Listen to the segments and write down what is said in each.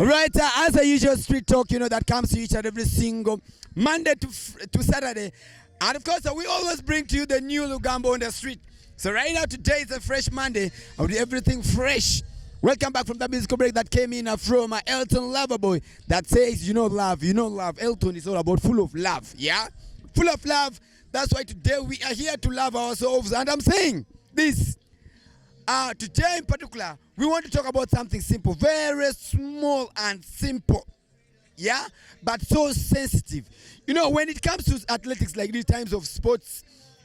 Right, as a usual street talk, that comes to each and every single Monday to Saturday. And of course, we always bring to you the new Lugambo on the street. So right now, today is a fresh Monday. I'll do everything fresh. Welcome back from that musical break that came in from Elton Loverboy that says, love. Elton is all about full of love, yeah? Full of love. That's why today we are here to love ourselves. And I'm saying this. Today in particular, we want to talk about something simple, very small and simple, yeah, but so sensitive. When it comes to athletics, like these times of sports,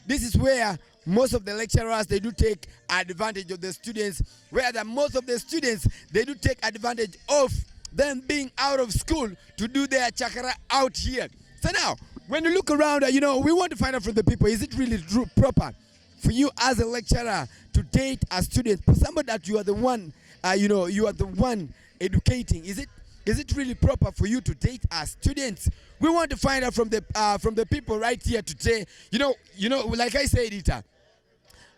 this is where most of the lecturers, they do take advantage of the students, where most of the students, they do take advantage of them being out of school to do their chakra out here. So now, when you look around, we want to find out from the people, is it really proper for you as a lecturer to date a student, for somebody that you are the one, you are the one educating? Is it really proper for you to date a student? We want to find out from the people right here today. Like I said,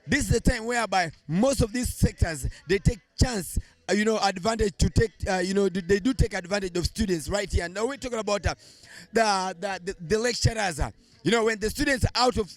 this is the time whereby most of these sectors, they take chance, advantage to take, they do take advantage of students right here. Now we're talking about the lecturers. When the students are out of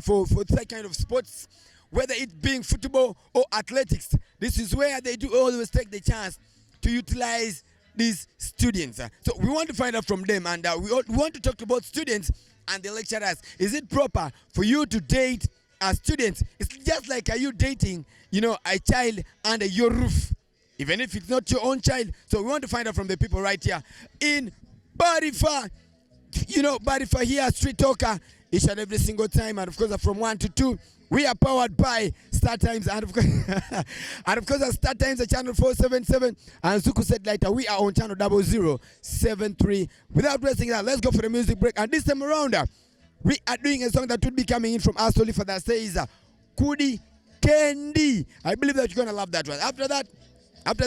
for that kind of sports, whether it being football or athletics, this is where they do always take the chance to utilize these students. So we want to find out from them, and we want to talk about students and the lecturers. Is it proper for you to date a student? It's just like, are you dating, a child under your roof, even if it's not your own child? So we want to find out from the people right here in Barifa. Barifa here, Street Talker, each and every single time, and of course from 1 to 2. We are powered by Star Times, and of course, Star Times are channel 477, and Zuku Satellite, we are on channel 0073. Without wasting that, let's go for the music break. And this time around, we are doing a song that would be coming in from us only for that says Kudi Kendi. I believe that you're gonna love that one. After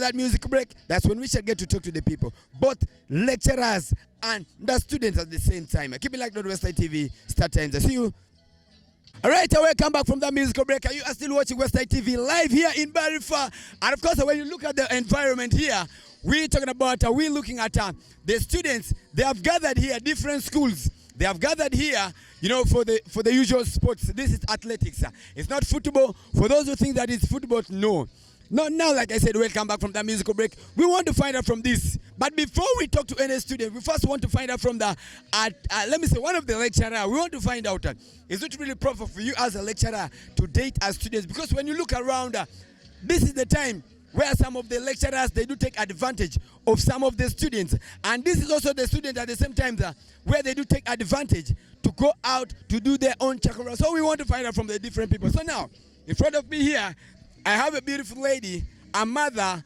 that music break, that's when we shall get to talk to the people, both lecturers and the students at the same time. Keep it like Westside TV, Star Times. I see you. All right, welcome back from that musical break. You are still watching Westside TV live here in Barifa. And of course, when you look at the environment here, we're talking about, we're looking at the students. They have gathered here, different schools. They have gathered here, for the usual sports. This is athletics. It's not football. For those who think that it's football, no. Now, like I said, welcome back from that musical break. We want to find out from this. But before we talk to any student, we first want to find out from one of the lecturers. We want to find out, is it really proper for you as a lecturer to date as students? Because when you look around, this is the time where some of the lecturers, they do take advantage of some of the students. And this is also the students at the same time where they do take advantage to go out to do their own chakra. So we want to find out from the different people. So now, in front of me here, I have a beautiful lady, a mother.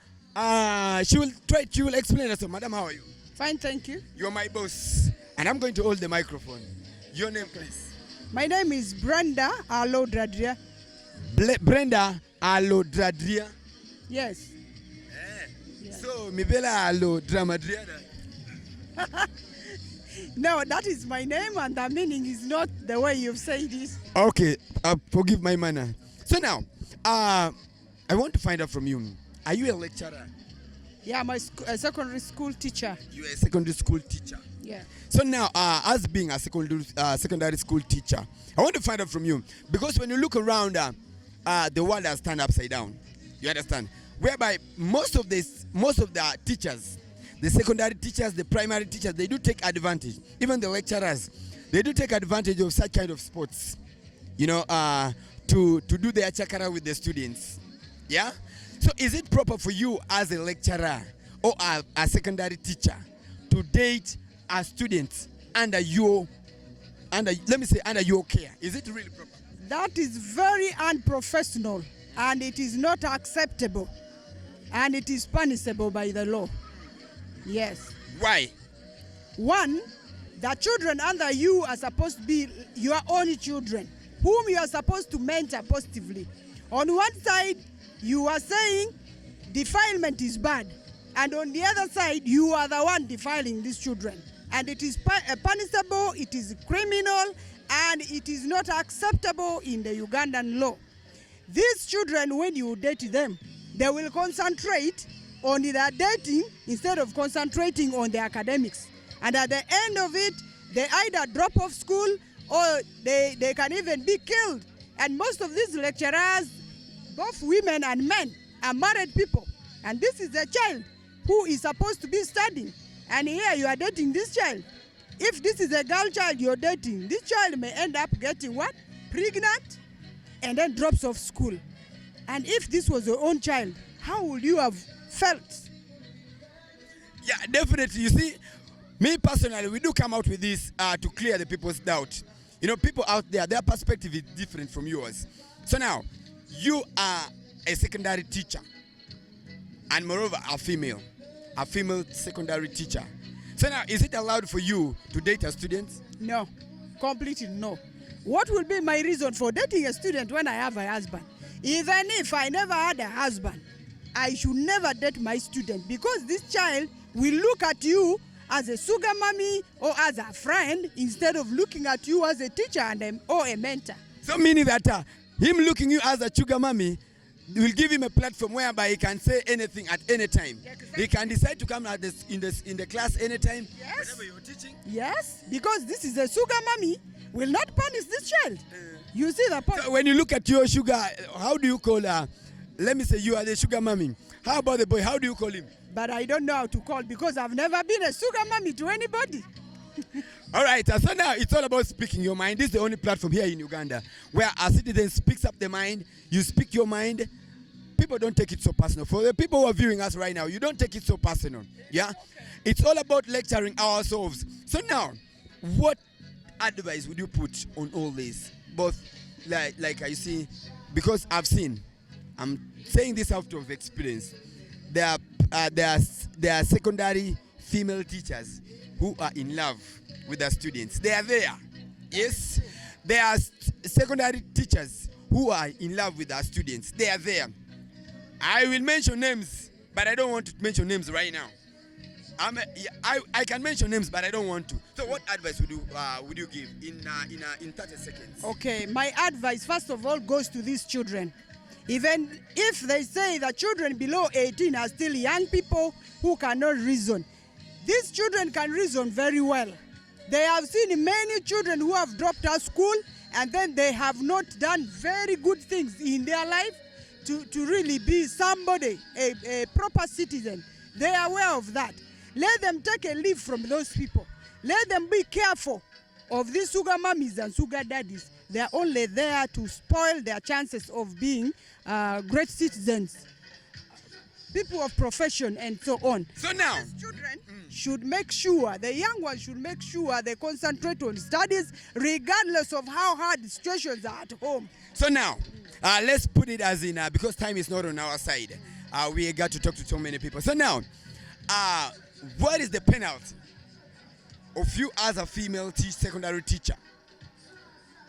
She will explain herself. Madam, how are you? Fine, thank you. You're my boss, and I'm going to hold the microphone. Your name, please. My name is Brenda Alodradria. Brenda Alodradria. Yes. Yes. So, Mibela Alodramadria. No, that is my name, and the meaning is not the way you've said it. Okay, forgive my manner. So now, I want to find out from you. Are you a lecturer? Yeah, I'm a secondary school teacher. You're a secondary school teacher? Yeah. So now, as being a secondary school teacher, I want to find out from you, because when you look around, the world has turned upside down. You understand? Whereby most of the teachers, the secondary teachers, the primary teachers, they do take advantage. Even the lecturers, they do take advantage of such kind of sports, to do their chakra with the students. Yeah? So is it proper for you as a lecturer or a secondary teacher to date a student under your care? Is it really proper? That is very unprofessional, and it is not acceptable, and it is punishable by the law. Yes. Why? One, the children under you are supposed to be your own children. whom you are supposed to mentor positively. On one side, you are saying defilement is bad, and on the other side, you are the one defiling these children. And it is punishable, it is criminal, and it is not acceptable in the Ugandan law. These children, when you date them, they will concentrate on their dating instead of concentrating on their academics. And at the end of it, they either drop off school or they can even be killed. And most of these lecturers, both women and men, are married people. And this is a child who is supposed to be studying. And here you are dating this child. If this is a girl child you're dating, this child may end up getting what? Pregnant, and then drops off school. And if this was your own child, how would you have felt? Yeah, definitely. You see, me personally, we do come out with this to clear the people's doubt. You know, people out there, their perspective is different from yours. So now, you are a secondary teacher, and moreover, a female secondary teacher. So now, is it allowed for you to date a student? No, completely no. What will be my reason for dating a student when I have a husband? Even if I never had a husband, I should never date my student, because this child will look at you as a sugar mommy or as a friend instead of looking at you as a teacher and or a mentor. So meaning that him looking you as a sugar mommy will give him a platform whereby he can say anything at any time. Yeah, exactly. He can decide to come in the class anytime, Yes. whenever you're teaching. Yes, because this is a sugar mommy will not punish this child. You see the point? So when you look at your sugar, how do you call her? Let me say you are the sugar mommy. How about the boy? How do you call him? But I don't know how to call, because I've never been a sugar mommy to anybody. All right, so now it's all about speaking your mind. This is the only platform here in Uganda where a citizen speaks up the mind. You speak your mind. People don't take it so personal. For the people who are viewing us right now, you don't take it so personal. Yeah? It's all about lecturing ourselves. So now, what advice would you put on all this? Both, like I see, because I'm saying this out of experience. There are secondary female teachers who are in love with their students. They are there. Yes. There are secondary teachers who are in love with their students. They are there. I will mention names, but I don't want to mention names right now. I can mention names, but I don't want to. So what advice would you give in 30 seconds? Okay, my advice first of all goes to these children. Even if they say that children below 18 are still young people who cannot reason, these children can reason very well. They have seen many children who have dropped out of school, and then they have not done very good things in their life to really be somebody, a proper citizen. They are aware of that. Let them take a leave from those people. Let them be careful of these sugar mummies and sugar daddies. They are only there to spoil their chances of being great citizens, people of profession, and so on. So now, these children should make sure, the young ones should make sure they concentrate on studies regardless of how hard the situations are at home. So now, let's put it as in, because time is not on our side. We got to talk to so many people. So now, what is the penalty of you as a female secondary teacher?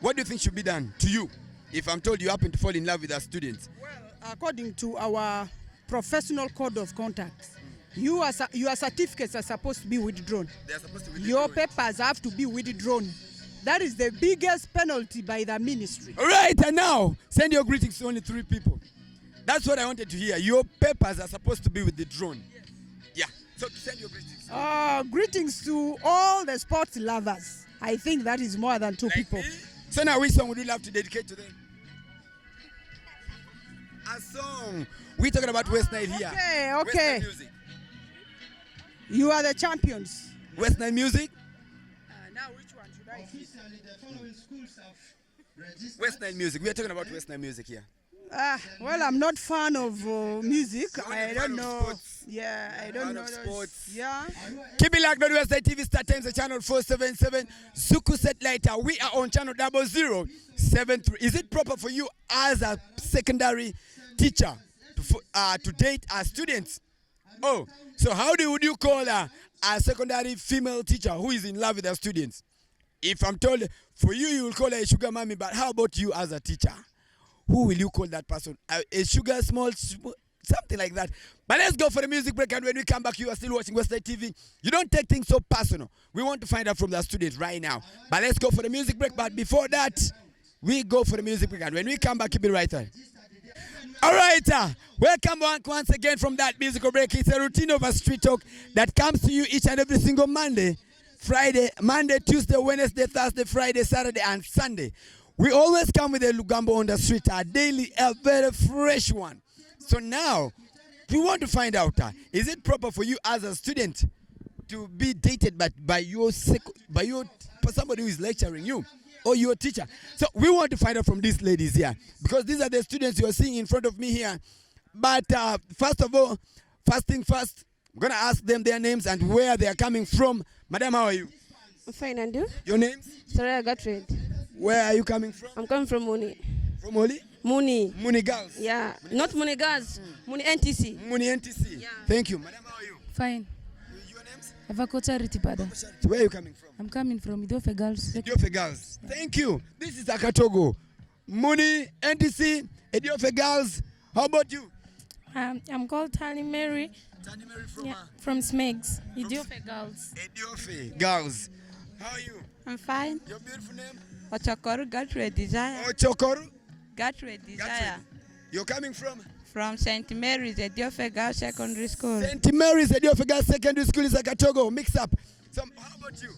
What do you think should be done to you if I'm told you happen to fall in love with a student? Well, according to our professional code of conduct, your certificates are supposed to be withdrawn. They are supposed to be Your withdrawn. papers have to be withdrawn. That is the biggest penalty by the ministry. All right, and now send your greetings to only 3 people. That's what I wanted to hear. Your papers are supposed to be withdrawn. Yes. Yeah. So send your greetings. Greetings to all the sports lovers. I think that is more than 2 people. Me? So now, which song would you love to dedicate to them? A song. We're talking about West Nile here. Okay. West Nile music. You are the champions. West Nile music. Now, which one should I hit? Officially, the following schools have registered. West Nile music. We are talking about West Nile music here. Well, I'm not fan of music. So I you're don't fan of know. sports? Yeah, I don't Fan know. of those- sports? Yeah. Keep it locked on West Nile TV Star Times, the channel 477. Zuku Satellite. We are on channel 0073. Is it proper for you as a secondary teacher to date our students? Oh, so how would you call a secondary female teacher who is in love with her students? If I'm told for you, you will call her a sugar mommy, but how about you as a teacher? Who will you call that person? A sugar something like that. But let's go for the music break, and when we come back, you are still watching Westside TV. You don't take things so personal. We want to find out from the students right now. But let's go for the music break. But before that, we go for the music break, and when we come back, keep it right there. All right, welcome once again from that musical break. It's a routine of a street talk that comes to you each and every single Monday, Monday, Tuesday, Wednesday, Thursday, Friday, Saturday, and Sunday. We always come with a Lugambo on the street, a daily, a very fresh one. So now, we want to find out, is it proper for you as a student to be dated by somebody who is lecturing you or your teacher? So we want to find out from these ladies here, because these are the students you are seeing in front of me here. But first of all, first thing first, I'm going to ask them their names and where they are coming from. Madam, how are you? I'm fine, and you? Your names? Sorry, I got red. Where are you coming from? I'm coming from Muni. From Oli? Muni. Muni girls? Yeah, not Muni girls. Muni NTC. Muni NTC? Yeah. Thank you. Madam, how are you? Fine. Your names? Avakota Ritipada. Where are you coming from? I'm coming from Idiofe Girls. Idiofe Girls. Thank you. This is Akatogo. Muni NTC, Idiofe Girls. How about you? I'm called Tani Mary. Tani Mary from From Smegs, Idiofe Girls. Idiofe Girls. How are you? I'm fine. Your beautiful name? Ochokoru Gatred Desire. Ochokoru? Gatred Desire. You're coming from? From St. Mary's, Idiofe Girls Secondary School. St. Mary's, Idiofe Girls Secondary School is Akatogo. Mix up. So, how about you?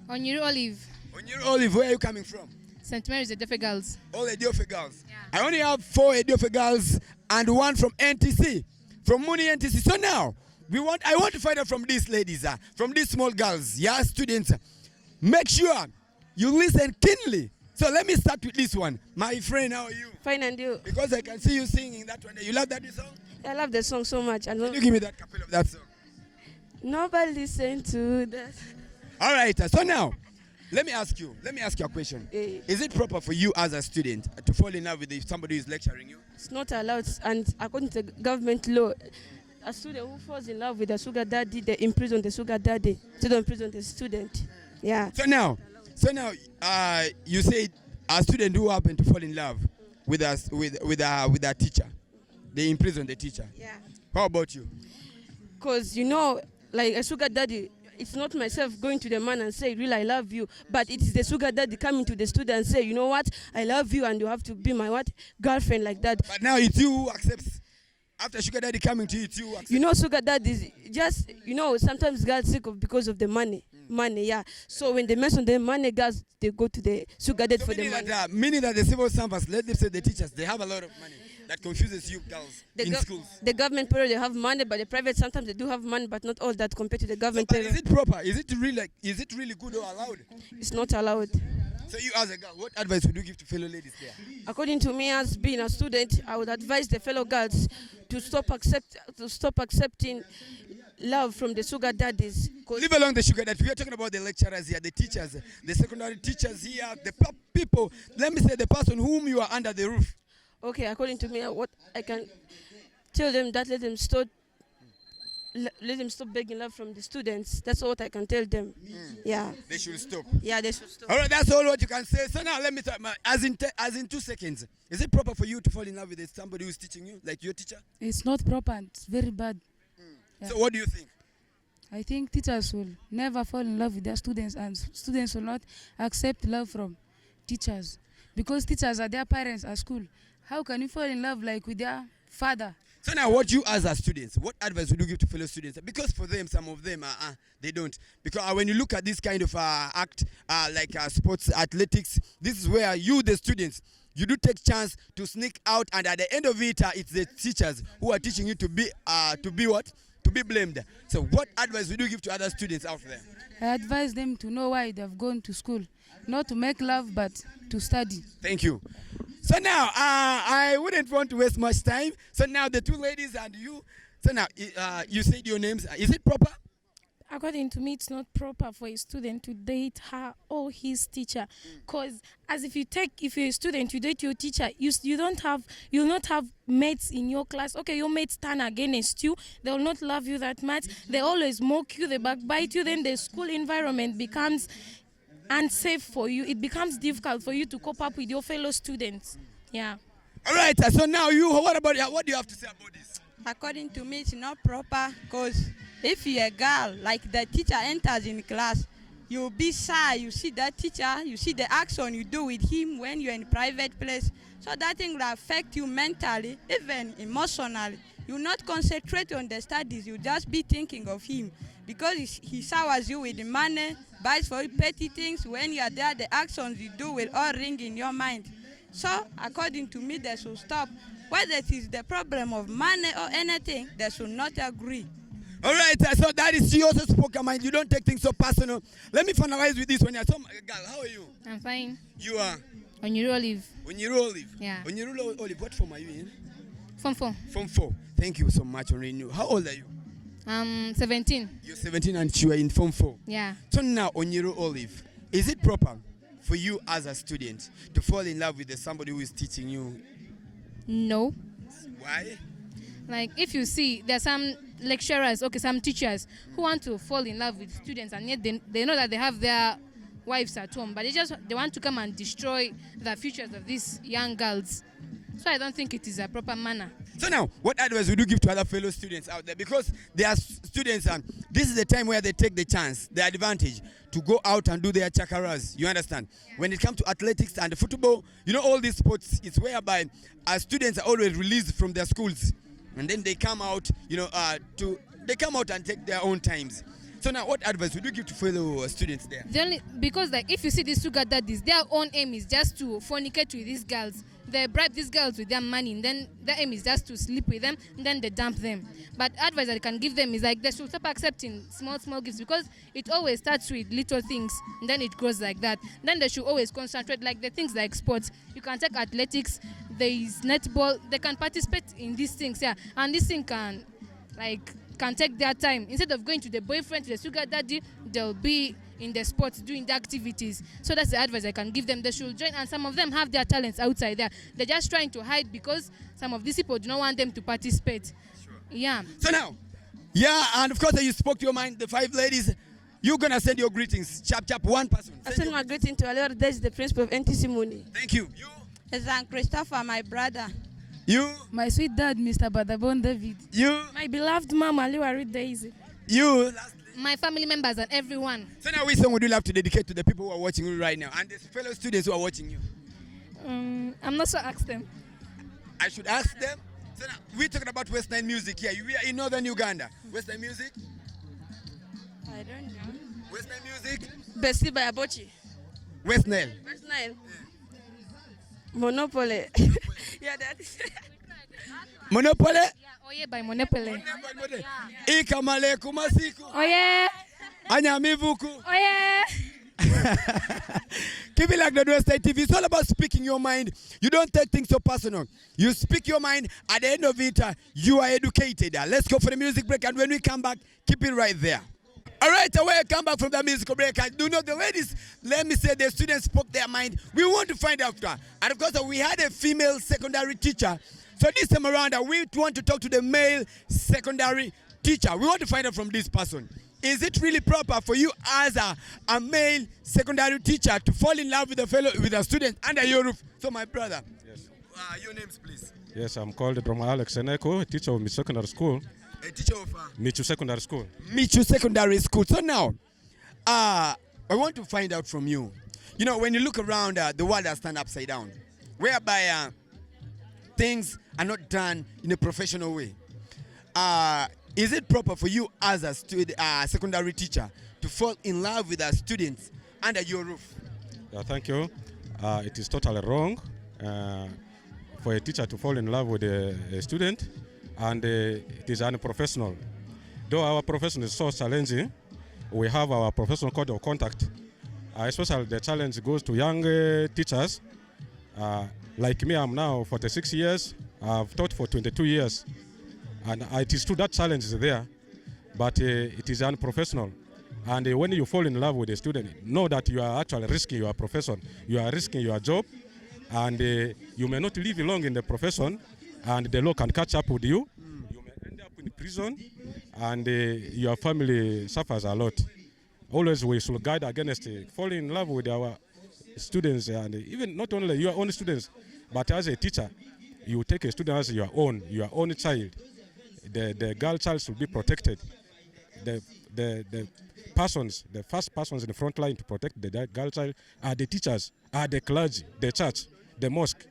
Onyuru Olive, Onyuru Olive, where are you coming from? St. Mary's, Idiofe Girls. All Idiofe Girls. I only have 4 Idiofe Girls and 1 from NTC, from Muni NTC. So now, I want to find out from these ladies, from these small girls, students. Make sure you listen keenly. So let me start with this one. My friend, how are you? Fine, and you? Because I can see you singing that one. You love that song? I love the song so much. Can you give me that couple of that song? Nobody listen to that. All right. So now, let me ask you a question. Eh. Is it proper for you as a student to fall in love with somebody who is lecturing you? It's not allowed, and according to government law, a student who falls in love with a sugar daddy, they imprison the sugar daddy. They don't imprison the student. Yeah. So now, you say a student who happened to fall in love with a teacher, they imprison the teacher. Yeah. How about you? Because, like a sugar daddy, it's not myself going to the man and say, really, I love you. But it is the sugar daddy coming to the student and say, you know what, I love you and you have to be my girlfriend, like that. But now it's you who accepts. After sugar daddy coming to you, it's you who accepts. Sugar daddy is just, sometimes girls sick because of the money. Money, yeah. So when they mention the money, girls, they go to the sugar daddy for the money. Meaning that the civil servants, let them say the teachers, they have a lot of money. That confuses you girls in schools. The government period, they have money, but the private, sometimes they do have money, but not all that compared to the government period. Is it proper? Is it really good or allowed? It's not allowed. So you as a girl, what advice would you give to fellow ladies there? According to me, as being a student, I would advise the fellow girls to stop accepting love from the sugar daddies. Leave along the sugar daddies. We are talking about the lecturers here, the teachers, the secondary teachers here, the people. Let me say the person whom you are under the roof. Okay, according to me, what I can tell them that let them stop begging love from the students. That's what I can tell them. Yeah. They should stop. Yeah, they should stop. All right, that's all what you can say. So now let me talk. As in 2 seconds, is it proper for you to fall in love with somebody who's teaching you, like your teacher? It's not proper. It's very bad. Yeah. So what do you think? I think teachers will never fall in love with their students, and students will not accept love from teachers, because teachers are their parents at school. How can you fall in love with their father? So now, what you as a students, what advice would you give to fellow students? Because for them, some of them, they don't. Because when you look at this kind of act, sports, athletics, this is where you, the students, you do take chance to sneak out, and at the end of it, it's the teachers who are teaching you to be what? To be blamed. So what advice would you give to other students out there? I advise them to know why they've gone to school. Not to make love, but to study. Thank you. So now, I wouldn't want to waste much time. So now the 2 ladies and you. So now, you said your names. Is it proper? According to me, it's not proper for a student to date her or his teacher. Because if you're a student, you date your teacher, you'll not have mates in your class. Okay, your mates turn against you. They will not love you that much. They always mock you, they backbite you. Then the school environment becomes unsafe for you. It becomes difficult for you to cope up with your fellow students. Yeah. All right, so now you, what do you have to say about this? According to me, it's not proper because if you're a girl, like the teacher enters in class, you'll be shy. You see that teacher, you see the action you do with him when you're in private place. So that thing will affect you mentally, even emotionally. You not concentrate on the studies, you just be thinking of him. Because he showers you with the money, buys for you petty things. When you are there, the actions you do will all ring in your mind. So, according to me, they should stop. Whether it is the problem of money or anything, they should not agree. All right, so that is, she also spoke her mind. You don't take things so personal. Let me finalize with this one. So, girl, how are you? I'm fine. You are? Onyuru Olive. Onyuru Olive? Yeah. Onyuru Olive, what form are you in? Form 4. Form 4. Thank you so much, Onyuru. How old are you? 17. You're 17 and you are in Form 4. Yeah. So now, Onyuru Olive, is it proper for you as a student to fall in love with somebody who is teaching you? No. Why? Like, if you see, there are some lecturers, okay, some teachers who want to fall in love with students, and yet they know that they have their wives at home, but they want to come and destroy the futures of these young girls. So I don't think it is a proper manner. So now, what advice would you give to other fellow students out there? Because there are students, and this is the time where they take the chance, the advantage, to go out and do their chakaras. You understand? Yeah. When it comes to athletics and football, you know, all these sports, it's whereby students are always released from their schools. And then they come out, you know, they come out and take their own times. So now, what advice would you give to fellow students there? Because like, if you see these sugar daddies, their own aim is just to fornicate with these girls. They bribe these girls with their money, and then their aim is just to sleep with them, and then they dump them. But advice I can give them is like they should stop accepting small gifts, because it always starts with little things, and then it grows like that. Then they should always concentrate, like the things like sports. You can take athletics, there is netball, they can participate in these things, yeah, and this thing can take their time. Instead of going to the boyfriend, to the sugar daddy, they'll be in the sports, doing the activities. So that's the advice I can give them. They should join, and some of them have their talents outside there. They're just trying to hide because some of these people do not want them to participate. Sure. Yeah. So now, yeah, and of course you spoke to your mind, the 5 ladies. You're going to send your greetings. Chap, one person. I send my greeting to Alora. That's the principal of NTC Muni. Thank you. You? It's Aunt Christopher, my brother. You? My sweet dad, Mr. Badabon David. You? My beloved mama, Liwari Daisy. You? My family members and everyone. So now, which song would you love to dedicate to the people who are watching you right now and the fellow students who are watching you? I'm not sure, ask them. I should ask them? So now, we're talking about West Nile music here. We are in northern Uganda. West Nile music? I don't know. West Nile music? Besti by Abochi. West Nile. West Nile. Monopoly. Yeah, that is. Monopoly? Yeah, Oye by Monopoly. Ikamale kumasiku. Oye. Anyamivuku. Oye. Keep it like the West Side TV. It's all about speaking your mind. You don't take things so personal. You speak your mind. At the end of it, you are educated. Let's go for the music break, and when we come back, keep it right there. All right, come back from the musical break. I do know the ladies, let me say the students spoke their mind. We want to find out. And of course, we had a female secondary teacher. So this time around, we want to talk to the male secondary teacher. We want to find out from this person. Is it really proper for you as a male secondary teacher to fall in love with a student under your roof? So my brother, yes. Your names please. Yes, I'm called Dr. Alex Seneko, a teacher of Michu Secondary School. A teacher of Michu Secondary School. Michu Secondary School. So now, I want to find out from you. You know, when you look around, the world has turned upside down, whereby things are not done in a professional way. Is it proper for you as a secondary teacher to fall in love with a student under your roof? Thank you. It is totally wrong for a teacher to fall in love with a student, and it is unprofessional. Though our profession is so challenging, we have our professional code of conduct. Especially the challenge goes to young teachers. Like me, I'm now 46 years. I've taught for 22 years. And it is true that challenge is there, but it is unprofessional. And when you fall in love with a student, know that you are actually risking your profession. You are risking your job, and you may not live long in the profession, and the law can catch up with you. You may end up in prison, and your family suffers a lot. always we should guide against falling in love with our students, and even not only your own students, but as a teacher, you take a student as your own child. The girl child should be protected. The first persons in the front line to protect the girl child are the teachers, are the clergy, the church, the mosque.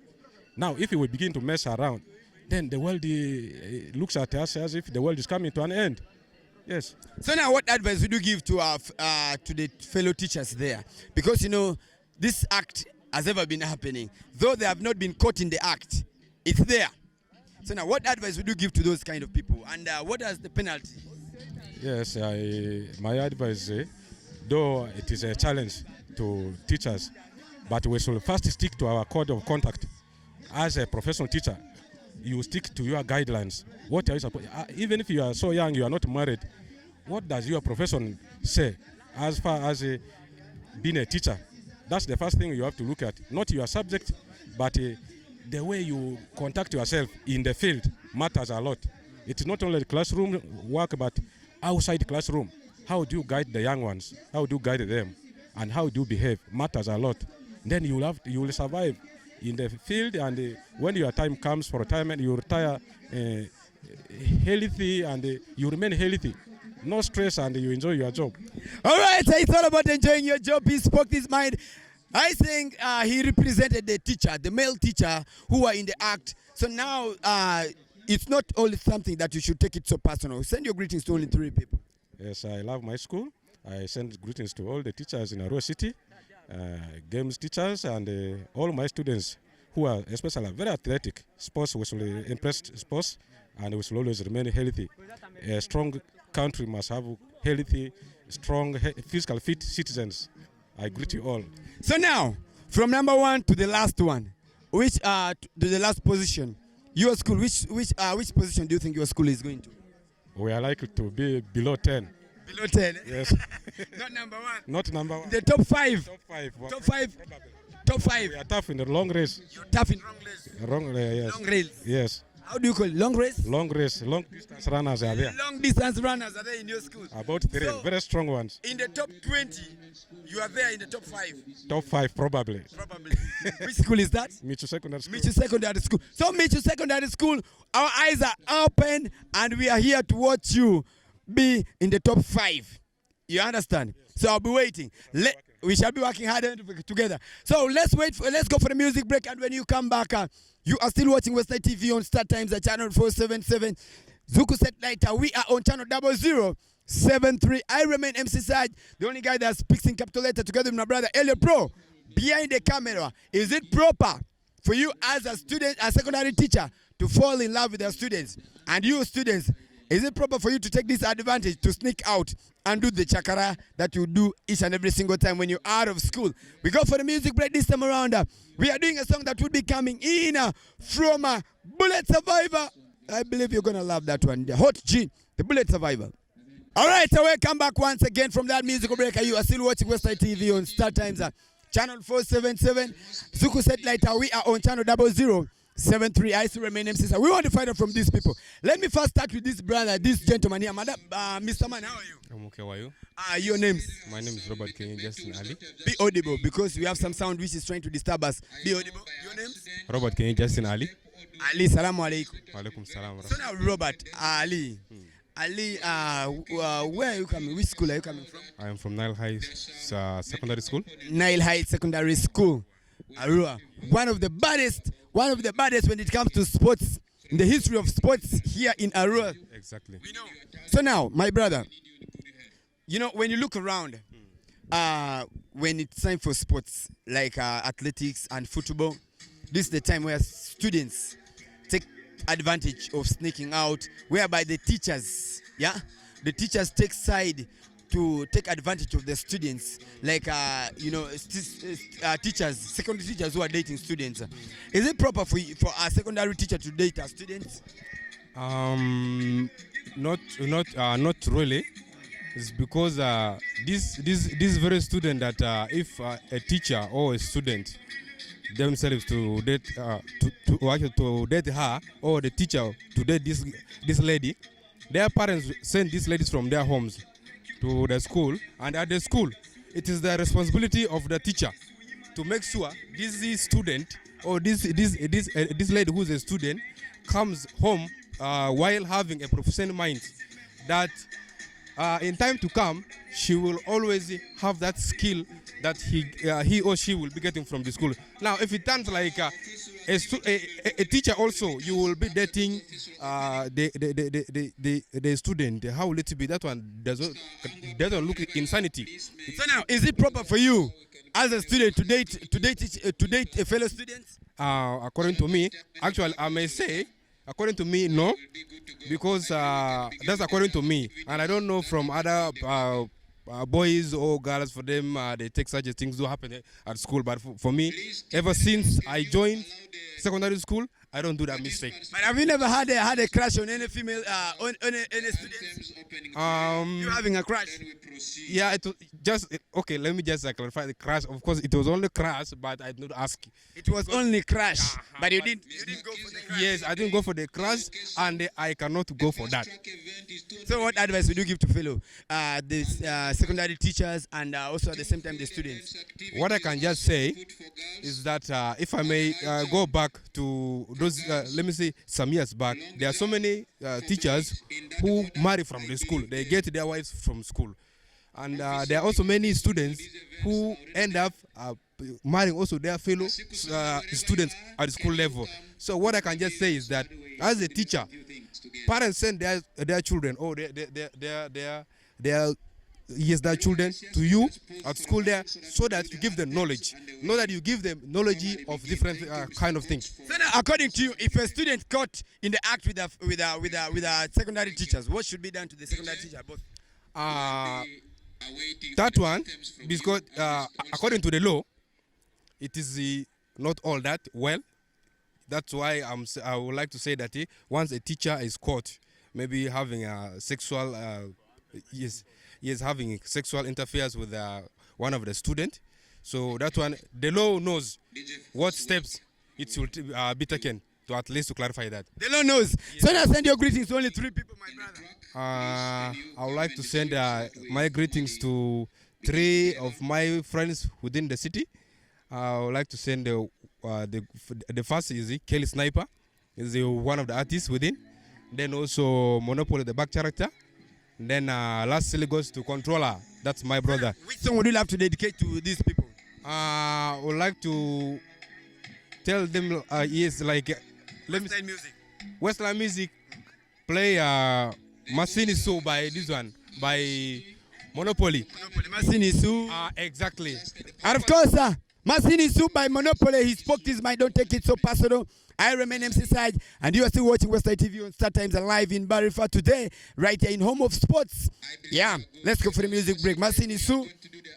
Now, if we begin to mess around, then the world looks at us as if the world is coming to an end. Yes. So now, what advice would you give to the fellow teachers there? Because this act has ever been happening, though they have not been caught in the act. It's there. So now, what advice would you give to those kind of people, and what is the penalty? Yes, my advice, though it is a challenge to teachers, but we should first stick to our code of conduct. As a professional teacher, you stick to your guidelines. What are you supposed? Even if you are so young, you are not married. What does your profession say as far as being a teacher? That's the first thing you have to look at. Not your subject, but the way you conduct yourself in the field matters a lot. It's not only the classroom work, but outside classroom. How do you guide the young ones? How do you guide them? And how do you behave? Matters a lot. Then you will survive in the field, and when your time comes for retirement, you retire healthy, and you remain healthy. No stress, and you enjoy your job. All right, so it's all about enjoying your job. He spoke his mind. I think he represented the teacher, the male teacher who are in the act. So now it's not only something that you should take it so personal. Send your greetings to only 3 people. Yes, I love my school. I send greetings to all the teachers in Arua City, games teachers, and all my students who are especially very athletic. Sports, we should impress sports, and we should always remain healthy. A strong country must have healthy, strong, physical fit citizens. I greet you all. So now, from number 1 to the last one, which to the last position, your school, which position do you think your school is going to? We are likely to be below 10. Below 10? Yes. Not number 1? Not number 1. The top 5? Top 5. Top 5? Top 5? We are tough in the long race. You're tough in long race? Yes. Long race? Yes. How do you call it? Long race? Long race. Long distance runners are there. Long distance runners are there in your school? About 3. So, very strong ones. In the top 20, you are there in the top 5? Top 5, probably. Probably. Which school is that? Michu Secondary School. Michu Secondary School. So Michu Secondary School, our eyes are open, and we are here to watch you be in the top 5. You understand? Yes. So I'll be waiting. We shall be working hard together. So let's go for the music break, and when you come back, you are still watching Westside TV on Star Times at channel 477. Zuku Satellite, we are on channel 0073. I remain MC Saj, the only guy that speaks in capital letter, together with my brother Elliot Pro. Behind the camera, is it proper for you as a student, a secondary teacher, to fall in love with your students? And you students, is it proper for you to take this advantage to sneak out and do the chakara that you do each and every single time when you're out of school? We go for the music break this time around. We are doing a song that will be coming in from Bullet Survivor. I believe you're going to love that one. The Hot G, the Bullet Survivor. All right, so welcome back once again from that musical break. You are still watching Westside TV on Star Times, channel 477. Zuku Satellite, we are on channel 0073. I still remain MC. We want to find out from these people. Let me first start with this brother, this gentleman here. Madam, Mr. Man, how are you? I'm okay, how are you? Your names? My name is Robert Kenny Justin Ali. Be audible, because we have some sound which is trying to disturb us. Be audible. Your names? Robert Kenny Justin Ali. Ali, salamu alaikum. Walaikum salam. So now, Robert, Ali. Ali, where are you coming? Which school are you coming from? I am from Nile Heights Secondary School. Nile Heights Secondary School. Arua. One of the baddest when it comes to sports, in the history of sports here in Arua. Exactly. We know. So now, my brother, when you look around, when it's time for sports, like athletics and football, this is the time where students take advantage of sneaking out, whereby the teachers take side to take advantage of the students, like teachers, secondary teachers who are dating students. Is it proper for a secondary teacher to date a student? Not really. It's because this very student that if a teacher or a student themselves to date to date her, or the teacher to date this lady, their parents send these ladies from their homes to the school, and at the school, it is the responsibility of the teacher to make sure this student or this lady who is a student comes home while having a proficient mind, that in time to come she will always have that skill that he or she will be getting from the school. Now, if it turns like a teacher also, you will be dating the student. How will it be? That one doesn't look insanity. So now, is it proper for you as a student to date a fellow student? According to me, actually, I may say, according to me, no, because that's according to me, and I don't know from other boys or girls. For them, they take such things do happen at school. But for me, ever since I joined secondary school, I don't do that mistake. But have you never had a crush on any female, on any student? You having a crush? Yeah, it was just okay. Let me just clarify the crush. Of course, it was only crush, but I did not ask. It was only crush, but you didn't go for the crush. Yes, I didn't go for the crush, and I cannot go for that. So, what advice would you give to fellow secondary teachers and also at the same time the students? What I can just say is that if I may go back to those, let me say, some years back, there are so many teachers who marry from the school. They get their wives from school. And there are also many students who end up marrying also their fellow students at school level. So what I can just say is that as a teacher, parents send their children or their children to you at school there, so that you give them knowledge, not that you give them knowledge of different kind of things. So now, according to you, if a student caught in the act with secondary teachers, what should be done to the secondary teacher? Both. That one, because according to the law, it is not all that well. That's why I would like to say that once a teacher is caught, maybe having a sexual, having sexual interference with one of the students, so that one, the law knows what steps it should be taken to at least to clarify that. The law knows. Yes. So now send your greetings to only 3 people, my brother. I would like to send my greetings to 3 of my friends within the city. I would like to send the first is Kelly Sniper, is one of the artists within. Then also Monopoly, the back character. Then lastly goes to Controller. That's my brother. Which song would you like to dedicate to these people? I would like to tell them yes, like Western music. Western music. Play Masini So by this one, by Monopoly. Masini Su. Exactly. And of course, Masini Su by Monopoly. He spoke his mind. Don't take it so personal. I remain MC Side, and you are still watching Westside TV on Star Times Alive in Barifa today, right here in Home of Sports. Yeah, let's go for the music break. Masini Su,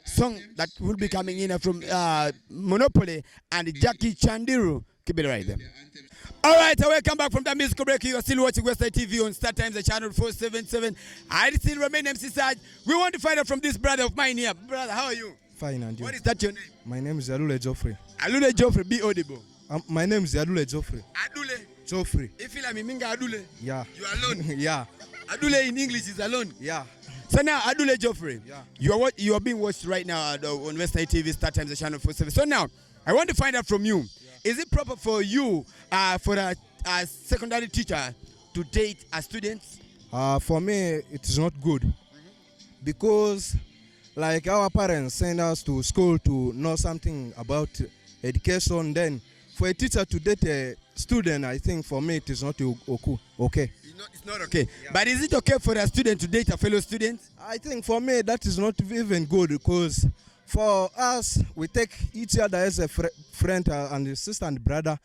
song that will be coming in from Monopoly and Jackie Chandiru. Keep it right there. All right, welcome back from the musical break. You are still watching Westside TV on Star Times, the channel 477. I still remain MC Saj. We want to find out from this brother of mine here. Brother, how are you? Fine, and you? What is that your name? My name is Alule Joffrey. Alule Joffrey, be audible. My name is Adule Joffrey. Adule? Joffrey. If you like me, Minga Adule? Yeah. You are alone? Yeah. Adule in English is alone? Yeah. So now, Adule Joffrey, yeah. You are being watched right now on Westside TV, Star Times, the channel 47. So now, I want to find out from you, is it proper for you, for a secondary teacher, to date a student? For me, it is not good. Because, like, our parents send us to school to know something about education. Then, for a teacher to date a student, I think for me it is not okay. It's not okay. Yeah. But is it okay for a student to date a fellow student? I think for me that is not even good, because for us, we take each other as a friend and a sister and brother.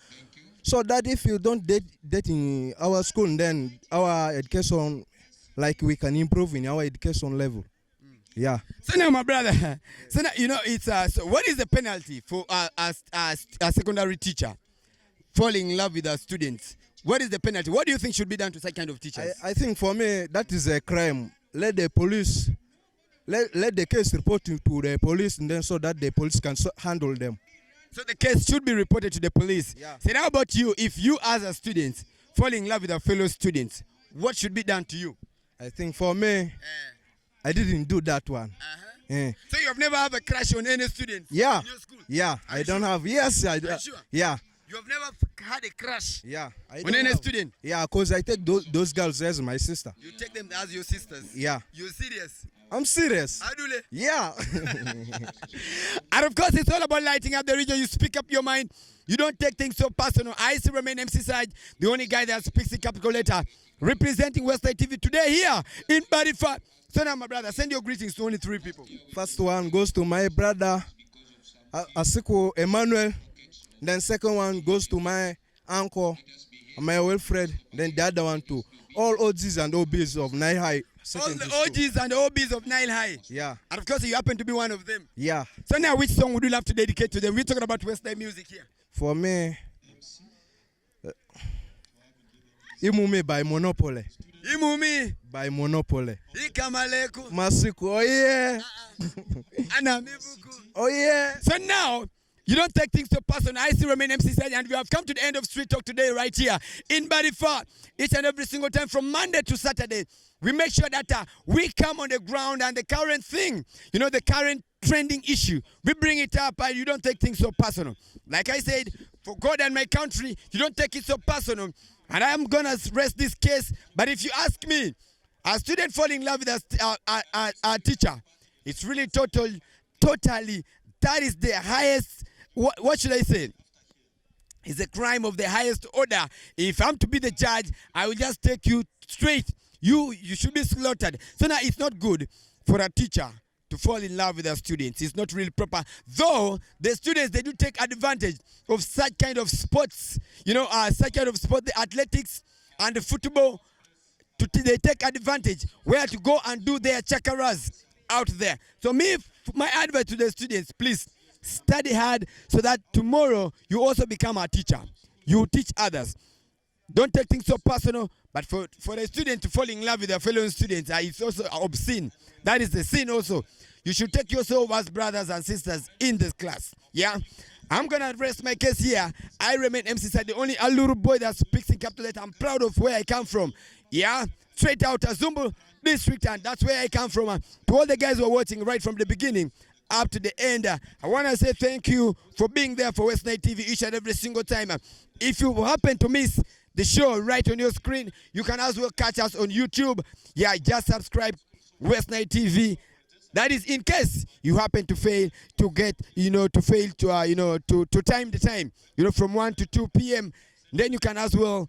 So that if you don't date in our school, then our education, like, we can improve in our education level. Yeah. So now, my brother, so now, you know, it's so what is the penalty for a secondary teacher falling in love with a student? What is the penalty? What do you think should be done to such kind of teachers? I think for me that is a crime. Let the police, let the case report to the police, and then so that the police can handle them. So the case should be reported to the police. Yeah. So how about you? If you as a student fall in love with a fellow student, what should be done to you? I think for me, I didn't do that one. Eh. So you have never had a crush on any student Yeah. in your school? Yeah, Are I you don't sure? have. Yes, Are you sure? yeah, You have never had a crush yeah. I on don't any have. student? Yeah, because I take those girls as my sister. You take them as your sisters? Yeah. You're serious? I'm serious. Adule. Yeah. And of course, it's all about lighting up the region. You speak up your mind. You don't take things so personal. I still remain MC Saj, the only guy that speaks in capital letter, representing Westside TV today here in Barifa. So now, my brother, send your greetings to only 3 people. First one goes to my brother, Asiko Emmanuel. Then second one goes to my uncle, my Wilfred. Then the other one to all OGs and OBs of Nile High. All the OGs and the OBs of Nile High. Yeah. And of course, you happen to be one of them. Yeah. So now, which song would you love to dedicate to them? We're talking about Westside music here. For me, Imumi by Monopoly. Imumi. By Monopoly. Ikamaleko. Masiku, oh yeah. Anamibuku. Oh yeah. So now, you don't take things so personal. I still remain MC Saj, and we have come to the end of Street Talk today right here in Barifa. Each and every single time from Monday to Saturday, we make sure that we come on the ground and the current thing, the current trending issue, we bring it up and you don't take things so personal. Like I said, for God and my country, you don't take it so personal. And I am going to rest this case. But if you ask me, a student falling in love with a teacher, it's really totally, that is the highest, what should I say? It's a crime of the highest order. If I'm to be the judge, I will just take you straight. You should be slaughtered. So now it's not good for a teacher to fall in love with their students. It's not really proper. Though the students, they do take advantage of such kind of sports, such kind of sport, the athletics and the football. They take advantage where to go and do their chakaras out there. So my advice to the students, please study hard so that tomorrow you also become a teacher. You teach others. Don't take things so personal, but for a student to fall in love with their fellow students, it's also obscene. That is the sin also. You should take yourself as brothers and sisters in this class. Yeah? I'm going to rest my case here. I remain MC Side, the only Aluru boy that speaks in capital letter. I'm proud of where I come from. Yeah? Straight out of Zumbu district, and that's where I come from. To all the guys who are watching right from the beginning up to the end, I want to say thank you for being there for West Night TV each and every single time. If you happen to miss the show right on your screen, you can as well catch us on YouTube. Yeah, just subscribe West Night TV. That is in case you happen to fail to get, to time the time, from 1 to 2 p.m. Then you can as well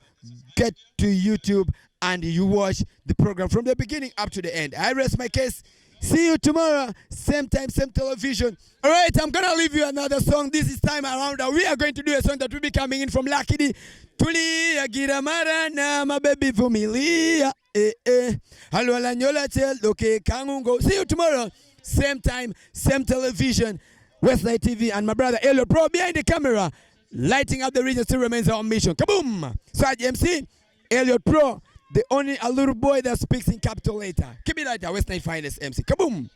get to YouTube and you watch the program from the beginning up to the end. I rest my case. See you tomorrow, same time, same television. All right, I'm going to leave you another song. This is time around. We are going to do a song that will be coming in from Lakidi. Tulia gira marana, my baby vumilia. Halwala nyola tel, okay, kangungo. See you tomorrow, same time, same television. Westside TV and my brother Elliot Pro behind the camera. Lighting up the region still remains our mission. Kaboom! Side MC, Elliot Pro, the only a little boy that speaks in capital letter. Keep it like that, Westside Finest MC. Kaboom!